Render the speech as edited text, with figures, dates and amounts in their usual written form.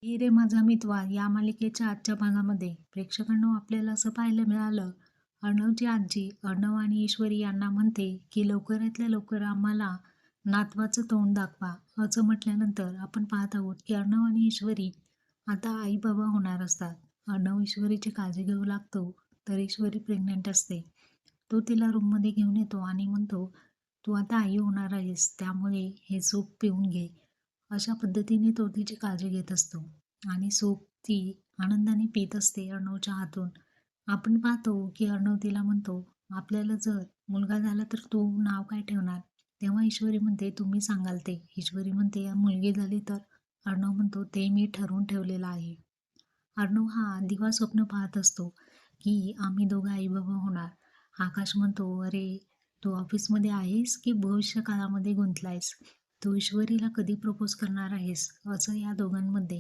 "ये रे माझा मितवा" या मालिकेच्या आजच्या भागामध्ये प्रेक्षकांनो आपल्याला असं पाहायला मिळालं, अर्णवची आजी अर्णव आणि ईश्वरी यांना म्हणते, की लवकरातल्या लवकर आम्हाला नातवाचं तोंड दाखवा. असं म्हटल्यानंतर आपण पाहत आहोत, की अर्णव आणि ईश्वरी आता आई-बाबा होणार असतात. अर्णव ईश्वरीची काळजी घेऊ लागतो, तर ईश्वरी प्रेग्नंट असते. तो तिला रूममध्ये घेऊन येतो आणि म्हणतो, "तू आता आई होणार आहेस, त्यामुळे हे सूप पिऊन घे." अशा पद्धतीने तो तिची काळजी घेत असतो आणि सूप ती आनंदाने पीत असते अर्णवच्या हातून. आपण पाहतो की अर्णव तिला म्हणतो, "आपल्याला जर मुलगा झाला तर तू नाव काय ठेवणार?" तेव्हा ईश्वरी म्हणते, "तुम्ही सांगाल ते." ईश्वरी म्हणते, "मुलगी झाली तर?" अर्णव म्हणतो, "ते मी ठरवून ठेवलेलं आहे." अर्णव हा दिवा स्वप्न पाहत असतो, की आम्ही दोघं आई-बाबा होणार. आकाश म्हणतो, "अरे, तू ऑफिसमध्ये आहेस की भविष्यकाळामध्ये गुंतलायस? तू ईश्वरीला कधी प्रपोज करणार आहेस?" असं या दोघांमध्ये